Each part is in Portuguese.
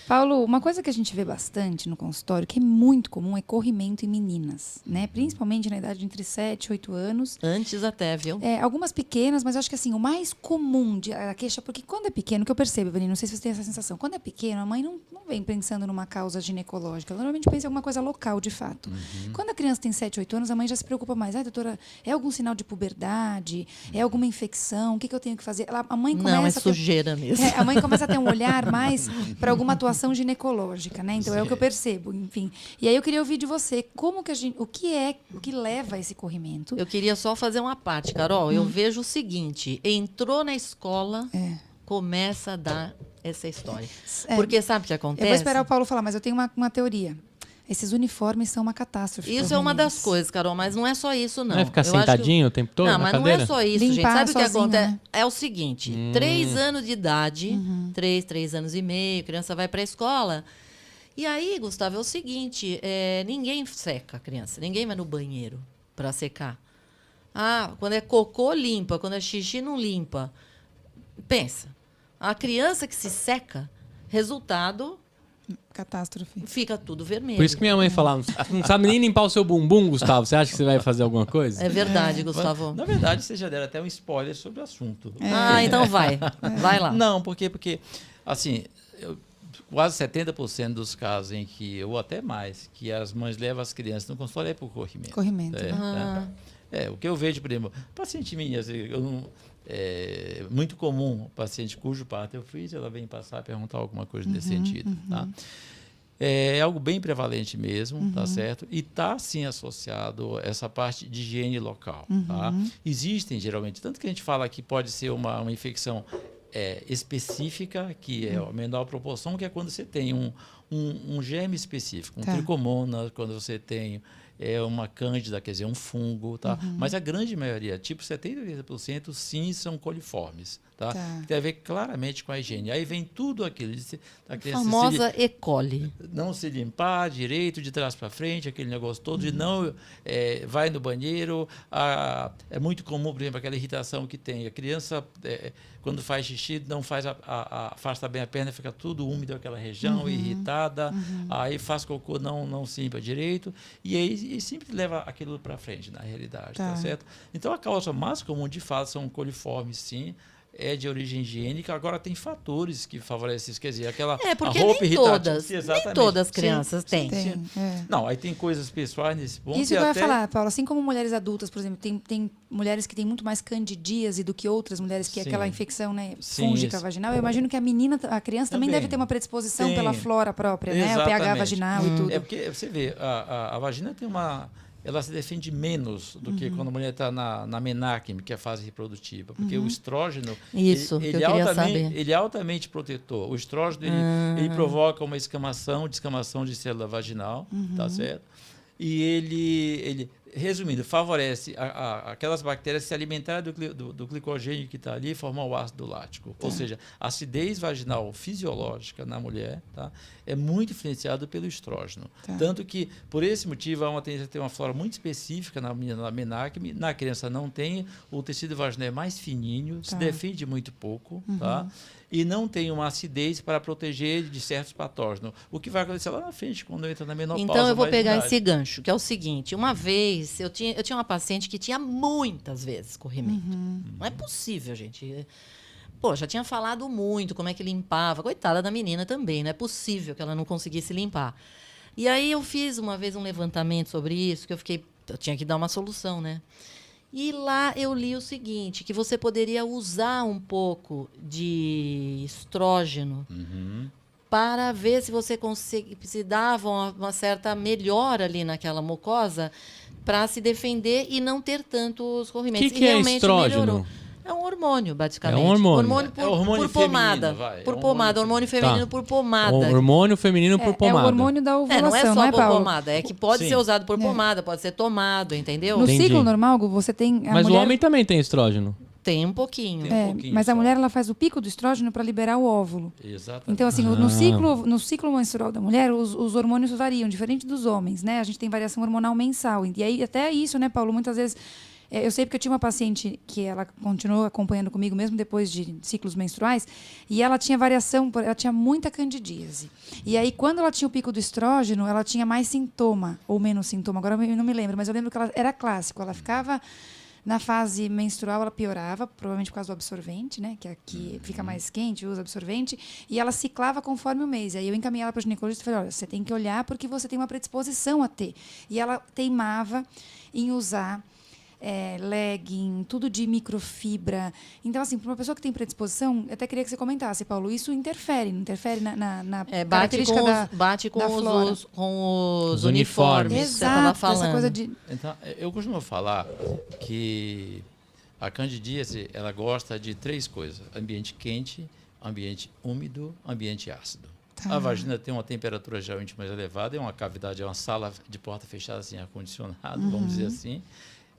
Paulo, uma coisa que a gente vê bastante no consultório, que é muito comum, é corrimento em meninas, né? Principalmente na idade de entre 7 e 8 anos. Antes até, viu? Algumas pequenas, mas acho que assim, o mais comum a queixa, porque quando é pequeno, que eu percebo, Vani, não sei se você tem essa sensação, quando é pequeno, a mãe não vem pensando numa causa ginecológica, ela normalmente pensa em alguma coisa local, de fato. Quando a criança tem 7, 8 anos, a mãe já se preocupa mais. Ai, doutora, é algum sinal de puberdade? É alguma infecção? O que eu tenho que fazer? A mãe começa Não, é sujeira mesmo. a mãe começa a ter um olhar mais para alguma atuação ginecológica, né? Então é o que eu percebo, enfim. E aí eu queria ouvir de você, o que leva a esse corrimento? Eu queria só fazer uma parte, Carol. Eu vejo o seguinte, entrou na escola, começa a dar essa história. Porque sabe o que acontece? Eu vou esperar o Paulo falar, mas eu tenho uma teoria. Esses uniformes são uma catástrofe. Isso é uma das coisas, Carol, mas não é só isso, não. Não é ficar sentadinho o tempo todo não, na mas cadeira? não é só isso, Limpar gente. Sabe sozinho, o que acontece? né? É o seguinte, 3 anos de idade, 3 anos e meio, a criança vai para a escola. E aí, Gustavo, é o seguinte, ninguém seca a criança, ninguém vai no banheiro para secar. Ah, quando é cocô, limpa, quando é xixi, não limpa. Pensa, a criança que se seca, resultado... Catástrofe. Fica tudo vermelho. Por isso que minha mãe falava, não sabe nem limpar o seu bumbum, Gustavo. Você acha que você vai fazer alguma coisa? É verdade, Gustavo. Na verdade, você já deram até um spoiler sobre o assunto. Ah, então vai. Vai lá. Não, porque assim, quase 70% dos casos em que, ou até mais, que as mães levam as crianças no consultório é por corrimento. Corrimento. O que eu vejo, por exemplo, paciente minha, é muito comum, paciente cujo parto eu fiz, ela vem passar a perguntar alguma coisa nesse sentido. Tá? É algo bem prevalente mesmo, tá certo? E está, sim, associado a essa parte de higiene local. Tá? Existem, geralmente, tanto que a gente fala que pode ser uma infecção específica, que é a menor proporção, que é quando você tem um germe específico, tricomonas, quando você tem uma cândida, quer dizer, um fungo, tá? Mas a grande maioria, tipo 70% sim, são coliformes, tá? Que tem a ver claramente com a higiene. Aí vem tudo aquilo. A famosa E. coli. Não se limpar direito, de trás para frente, aquele negócio todo, de não vai no banheiro. É muito comum, por exemplo, aquela irritação que tem. A criança, quando faz xixi, não faz afasta bem a perna, fica tudo úmido aquela região, irritada. Aí faz cocô, não se limpa direito. E aí sempre leva aquilo para frente, na realidade, tá certo? Então, a causa mais comum, de fato, são coliformes, sim. É de origem higiênica, agora tem fatores que favorecem isso, quer dizer, aquela porque a roupa nem irritada. todas as crianças têm. Não, aí tem coisas pessoais nesse ponto. Isso que eu ia falar, Paulo, assim como mulheres adultas, por exemplo, tem mulheres que têm muito mais candidíase do que outras mulheres, que é aquela infecção, né, fúngica vaginal. Eu imagino que a criança também deve ter uma predisposição pela flora própria, né, o pH vaginal e tudo. É porque, você vê, a vagina tem ela se defende menos do que quando a mulher está na menarquia, que é a fase reprodutiva. Porque o estrógeno, ele é altamente protetor. O estrógeno, ele provoca uma descamação de célula vaginal, tá certo? E ele resumindo, favorece aquelas bactérias se alimentarem do glicogênio que está ali e formar o ácido lático. Ou seja, a acidez vaginal fisiológica na mulher, tá, é muito influenciada pelo estrógeno. Tanto que, por esse motivo, há uma tendência a ter uma flora muito específica na menarquia. Na criança não tem, o tecido vaginal é mais fininho, se defende muito pouco, tá? E não tem uma acidez para proteger de certos patógenos. O que vai acontecer lá na frente, quando entra na menopausa. Então, eu vou pegar esse gancho, que é o seguinte. Uma vez, eu tinha uma paciente que tinha muitas vezes corrimento. Não é possível, gente. Pô, já tinha falado muito como é que limpava. Coitada da menina também. Não é possível que ela não conseguisse limpar. E aí, eu fiz uma vez um levantamento sobre isso, que eu tinha que dar uma solução, né? E lá eu li o seguinte, que você poderia usar um pouco de estrógeno para ver se você se dava uma certa melhora ali naquela mucosa para se defender e não ter tantos corrimentos. O que é estrógeno? Melhorou. É um hormônio, basicamente. É um hormônio. Hormônio por pomada. feminino, Por pomada, hormônio feminino por pomada. Hormônio feminino por pomada. É o hormônio da ovulação, não é só por Paulo? pomada, é que pode ser usado por pomada, pode ser tomado, entendeu? No ciclo normal, você tem... Mas o homem também tem estrógeno. Tem um pouquinho. Mas a mulher ela faz o pico do estrógeno para liberar o óvulo. Exatamente. Então, assim, no ciclo menstrual da mulher, os hormônios variam, diferente dos homens, né? A gente tem variação hormonal mensal. E aí, até isso, né, Paulo? Muitas vezes Eu sei porque eu tinha uma paciente que ela continuou acompanhando comigo, mesmo depois de ciclos menstruais, e ela tinha variação, ela tinha muita candidíase. E aí, quando ela tinha o pico do estrógeno, ela tinha mais sintoma, ou menos sintoma. Agora eu não me lembro, mas eu lembro que ela era clássico. Ela ficava... Na fase menstrual, ela piorava, provavelmente por causa do absorvente, né? Que aqui fica mais quente, usa absorvente. E ela ciclava conforme o mês. Aí eu encaminhei ela para o ginecologista e falei, olha, você tem que olhar porque você tem uma predisposição a ter. E ela teimava em usar legging, tudo de microfibra. Então, assim, para uma pessoa que tem predisposição, eu até queria que você comentasse, Paulo, isso interfere na característica bate com da flora. Com os uniformes. Exato, essa coisa de... Então, eu costumo falar que a candidíase, ela gosta de 3 coisas: ambiente quente, ambiente úmido, ambiente ácido. Tá. A vagina tem uma temperatura geralmente mais elevada, é uma cavidade, é uma sala de porta fechada sem ar-condicionado, vamos dizer assim.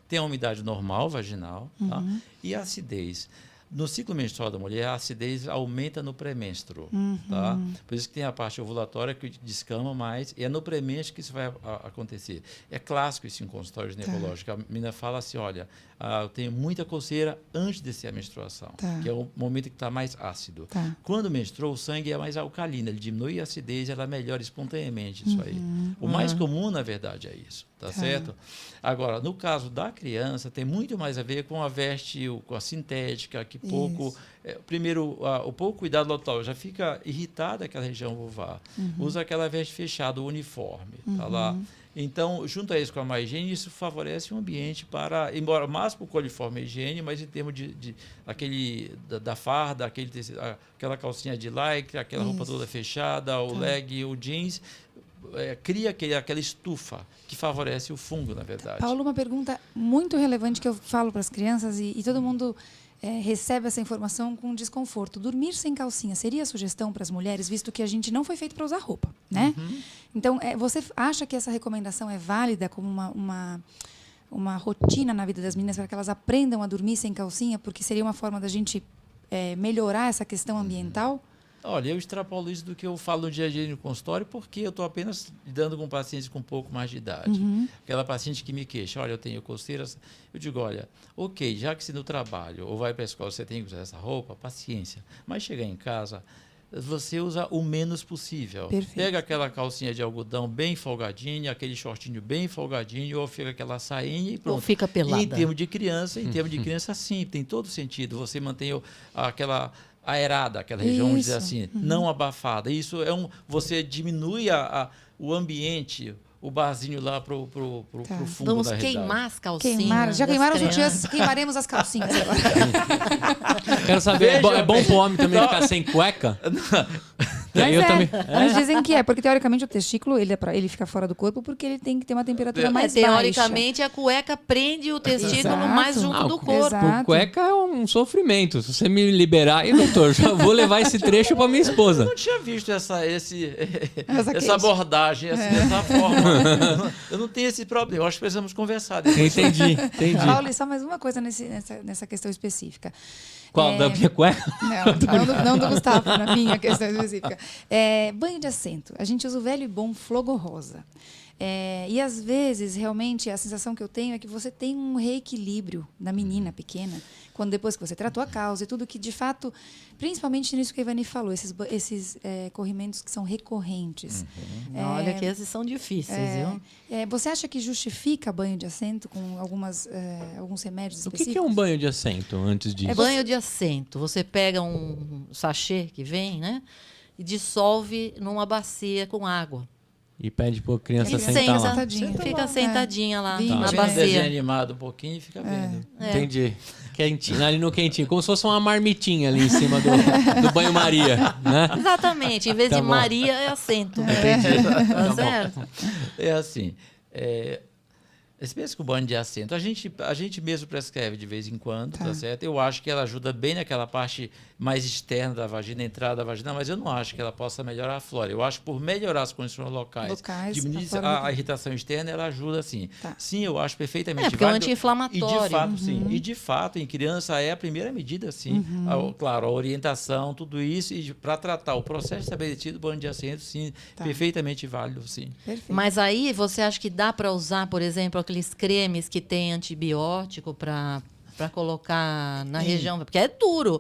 Tem a umidade normal vaginal, tá? E a acidez. No ciclo menstrual da mulher, a acidez aumenta no pré-menstruo. Tá? Por isso que tem a parte ovulatória que descama mais, e é no pré-menstruo que isso vai acontecer. É clássico isso em consultório ginecológico. A menina fala assim, olha, eu tenho muita coceira antes de ser a menstruação, que é o momento que está mais ácido. Quando menstrua, o sangue é mais alcalino, ele diminui a acidez, ela melhora espontaneamente isso aí. O mais comum, na verdade, é isso. Tá certo? Agora, no caso da criança, tem muito mais a ver com a veste, com a sintética, que pouco... primeiro, o pouco cuidado local, já fica irritada aquela região vulvar. Usa aquela veste fechada, o uniforme, tá lá. Então, junto a isso com a má higiene, isso favorece um ambiente para, embora mais para o coliforme higiene, mas em termos da farda, aquela calcinha de lycra, aquela roupa toda fechada, o leg, o jeans... cria aquela estufa que favorece o fungo, na verdade. Paulo, uma pergunta muito relevante que eu falo para as crianças e todo mundo recebe essa informação com desconforto. Dormir sem calcinha seria sugestão para as mulheres, visto que a gente não foi feito para usar roupa, né? Então, você acha que essa recomendação é válida como uma rotina na vida das meninas para que elas aprendam a dormir sem calcinha, porque seria uma forma da gente melhorar essa questão ambiental? Olha, eu extrapolo isso do que eu falo no dia a dia no consultório, porque eu estou apenas lidando com pacientes com um pouco mais de idade. Aquela paciente que me queixa, olha, eu tenho coceiras, eu digo, olha, ok, já que se no trabalho ou vai para a escola você tem que usar essa roupa, paciência. Mas chegar em casa, você usa o menos possível. Perfeito. Pega aquela calcinha de algodão bem folgadinha, aquele shortinho bem folgadinho, ou fica aquela sainha e pronto. Ou fica pelada. E em termos de criança, sim, tem todo sentido. Você mantém aquela... aerada, aquela região, vamos dizer assim, não abafada. Isso você diminui o ambiente, o barzinho lá pro fundo Vamos da realidade. queimar as calcinhas. Já queimaram os sutiãs, queimaremos as calcinhas agora. Quero saber, é bom pro homem também ficar sem cueca? Mas dizem que porque teoricamente o testículo ele fica fora do corpo porque ele tem que ter uma temperatura mais baixa. Teoricamente a cueca prende o testículo mais junto do corpo. A cueca é um sofrimento. Se você me liberar, doutor, já vou levar esse trecho para minha esposa. Eu não tinha visto essa abordagem dessa forma. Eu não tenho esse problema. Eu acho que precisamos conversar. Entendi. Paulo, só mais uma coisa nessa questão específica. Qual? Da minha cueca? Não do Gustavo, na minha questão específica. Banho de assento. A gente usa o velho e bom Flogo Rosa. E às vezes, realmente, a sensação que eu tenho é que você tem um reequilíbrio na menina pequena, depois que você tratou a causa e tudo, que de fato, principalmente nisso que a Ivani falou, esses corrimentos que são recorrentes. Olha que esses são difíceis, viu? Você acha que justifica banho de assento com alguns remédios específicos? O que é um banho de assento antes disso? Banho de assento. Você pega um sachê que vem, né? E dissolve numa bacia com água. E pede para a criança sentar lá. Fica sentadinha lá na bacia. bacia. Animado um pouquinho e fica vendo. Entendi. Quentinho, ali no quentinho. Como se fosse uma marmitinha ali em cima do banho-maria, né? Exatamente. Em vez de Maria, é assento. Entendi. Tá certo? É assim... Esse mesmo banho de assento, a gente mesmo prescreve de vez em quando, tá certo? Eu acho que ela ajuda bem naquela parte mais externa da vagina, entrada da vagina, mas eu não acho que ela possa melhorar a flora. Eu acho que por melhorar as condições locais diminuir a irritação externa, ela ajuda sim. Sim, eu acho perfeitamente porque válido. É anti-inflamatório. E de fato, sim. E de fato, em criança é a primeira medida, sim. Claro, a orientação, tudo isso, e para tratar o processo estabelecido, o banho de assento, sim, perfeitamente válido, sim. Perfeito. Mas aí você acha que dá para usar, por exemplo, aqueles cremes que tem antibiótico para colocar na região, porque é duro.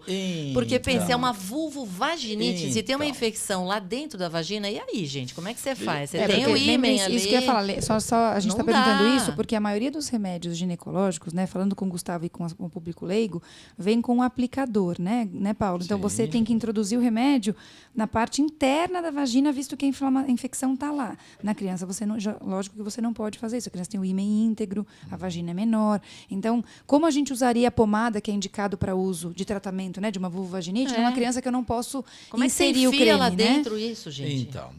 Porque pensa, é uma vulvovaginite, se tem uma infecção lá dentro da vagina, e aí, gente, como é que você faz? Você tem o ímen ali. Isso que eu ia falar, a gente está perguntando isso porque a maioria dos remédios ginecológicos, né, falando com o Gustavo e com o público leigo, vem com um aplicador, né Paulo? Então, você tem que introduzir o remédio na parte interna da vagina, visto que a infecção está lá. Na criança, lógico que você não pode fazer isso. A criança tem o ímen íntegro, a vagina é menor. Então, como a gente usaria a pomada que é indicado para uso de tratamento, né, de uma vulvovaginite, numa criança que eu não posso inserir o creme, lá dentro isso, gente? Então,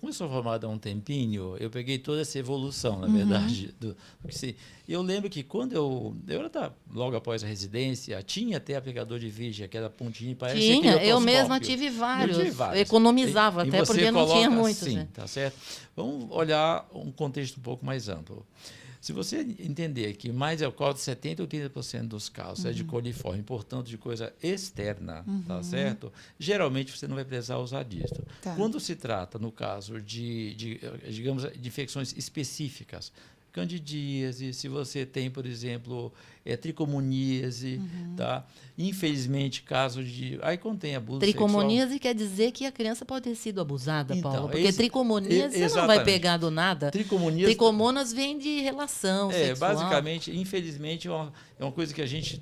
como eu sou formado há um tempinho, eu peguei toda essa evolução, na verdade. Eu lembro que quando eu era logo após a residência, tinha até aplicador de Vigia, que era pontinho, parece tinha, eu mesma tive vários. Economizava até porque não tinha muitos. Sim, tá certo? Vamos olhar um contexto um pouco mais amplo. Se você entender que mais de 70% ou 80% dos casos é de coliforme, portanto, de coisa externa, tá certo? Geralmente, você não vai precisar usar disso. Tá. Quando se trata, no caso, digamos, de infecções específicas, candidíase, se você tem, por exemplo, tricomoníase, tá? Infelizmente, caso de... Aí contém abuso tricomoníase sexual. Quer dizer que a criança pode ter sido abusada, Paulo. Porque tricomoníase você não vai pegar do nada. Tricomonas vem de relação sexual. Basicamente, infelizmente, é uma coisa que a gente...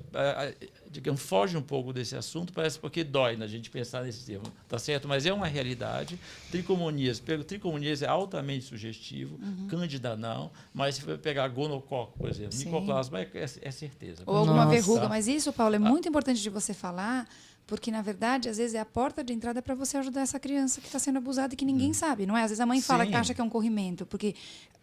digamos, foge um pouco desse assunto, parece porque dói na gente pensar nesse termo, tá certo? Mas é uma realidade. Tricomoníase é altamente sugestivo, cândida não, mas se for pegar gonococo, por exemplo, micoplasma é certeza. Ou alguma verruga, mas isso, Paulo, é muito importante de você falar, porque, na verdade, às vezes é a porta de entrada para você ajudar essa criança que está sendo abusada e que ninguém sabe, não é? Às vezes a mãe fala que acha que é um corrimento, porque,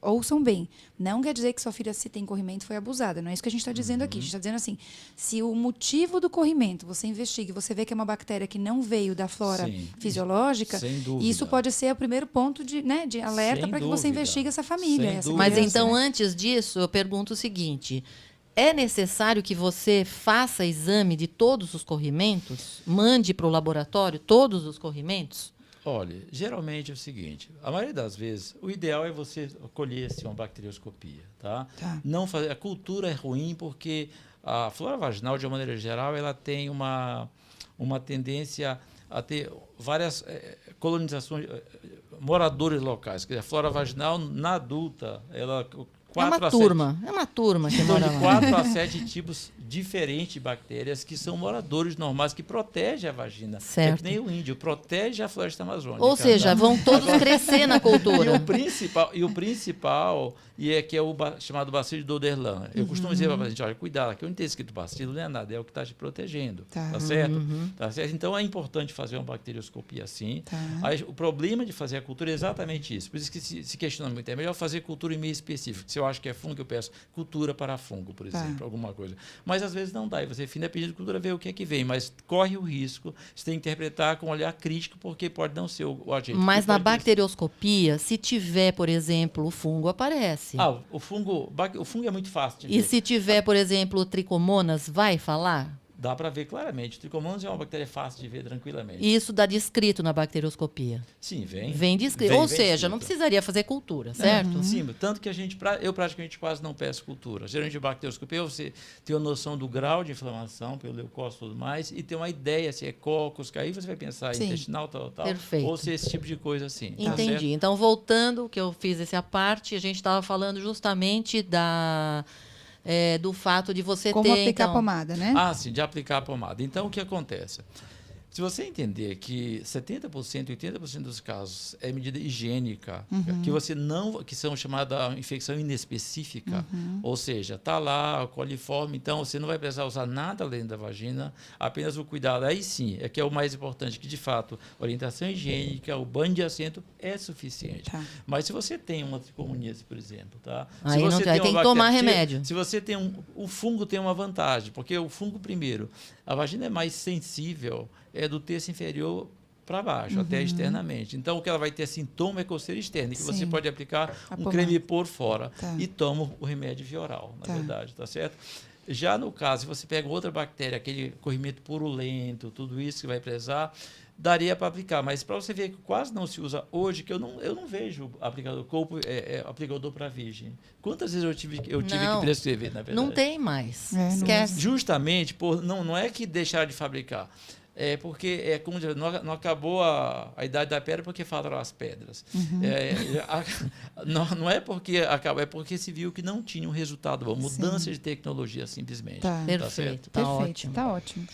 ouçam bem, não quer dizer que sua filha, se tem corrimento, foi abusada. Não é isso que a gente está dizendo aqui. A gente está dizendo assim, se o motivo do corrimento, você investiga e você vê que é uma bactéria que não veio da flora fisiológica, isso pode ser o primeiro ponto de alerta para que você investigue essa família. Mas então, antes disso, eu pergunto o seguinte... É necessário que você faça exame de todos os corrimentos? Mande para o laboratório todos os corrimentos? Olha, geralmente é o seguinte, a maioria das vezes, o ideal é você colher uma bacterioscopia, tá? Não fazer, a cultura é ruim porque a flora vaginal, de uma maneira geral, ela tem uma tendência a ter várias colonizações, moradores locais. A flora vaginal, na adulta, ela... É uma turma que mora lá. De 4 a 7 tipos diferentes de bactérias que são moradores normais, que protegem a vagina. Certo. É que nem o índio, protege a floresta amazônica. Ou seja, vão todos crescer na cultura. E o principal que é o chamado bacilo de Doderlan. Eu costumo dizer para a gente, olha, cuidado, aqui onde tem escrito bacilo não é nada, é o que está te protegendo. Tá certo? Tá certo? Então, é importante fazer uma bacterioscopia assim. Aí, o problema de fazer a cultura é exatamente isso. Por isso que se questiona muito. É melhor fazer cultura em meio específico. Se eu acho que é fungo, eu peço cultura para fungo, por exemplo, alguma coisa. Mas, às vezes, não dá. E você finda pedindo cultura, ver o que é que vem. Mas corre o risco. Você tem que interpretar com um olhar crítico, porque pode não ser o agente. Mas na bacterioscopia, se tiver, por exemplo, o fungo, aparece. O fungo é muito fácil de ver. E se tiver, por exemplo, tricomonas, vai falar? Dá para ver claramente. Tricomonas é uma bactéria fácil de ver tranquilamente. E isso dá descrito na bacterioscopia? Sim, vem. Vem descrito. Ou seja, não precisaria fazer cultura, certo? Sim, tanto que eu praticamente quase não peço cultura. Geralmente, bacterioscopia, você tem uma noção do grau de inflamação pelo leucócito e tudo mais, e tem uma ideia se é cocos, que aí você vai pensar em intestinal, tal, Perfeito. ou se é esse tipo de coisa assim. Entendi. Então, voltando, que eu fiz essa parte, a gente estava falando justamente do fato de você Como aplicar a pomada, né? Sim, de aplicar a pomada. Então, o que acontece? Se você entender que 70%, 80% dos casos é medida higiênica, que são chamadas infecção inespecífica, ou seja, está lá, coliforme, então você não vai precisar usar nada além da vagina, apenas o cuidado. Aí sim, que é o mais importante, que de fato, orientação higiênica, o banho de assento é suficiente. Mas se você tem uma tricomoníase, por exemplo, tá? Aí tem que tomar remédio. Se você tem o fungo tem uma vantagem, porque o fungo, primeiro, a vagina é mais sensível, do terço inferior para baixo, até externamente. Então, o que ela vai ter sintoma é coceira externa, que você pode aplicar um creme por fora e toma o remédio via oral, na verdade, tá certo? Já no caso, se você pega outra bactéria, aquele corrimento purulento, tudo isso que vai precisar, daria para aplicar. Mas para você ver que quase não se usa hoje, que eu não vejo aplicador para virgem. Quantas vezes eu tive que prescrever, na verdade? Não tem mais. Esquece. Justamente, não é que deixaram de fabricar. É porque como não acabou a idade da pedra porque faltaram as pedras. Não é porque acabou, é porque se viu que não tinha um resultado bom. Mudança de tecnologia, simplesmente. Perfeito, tá ótimo. Tá ótimo.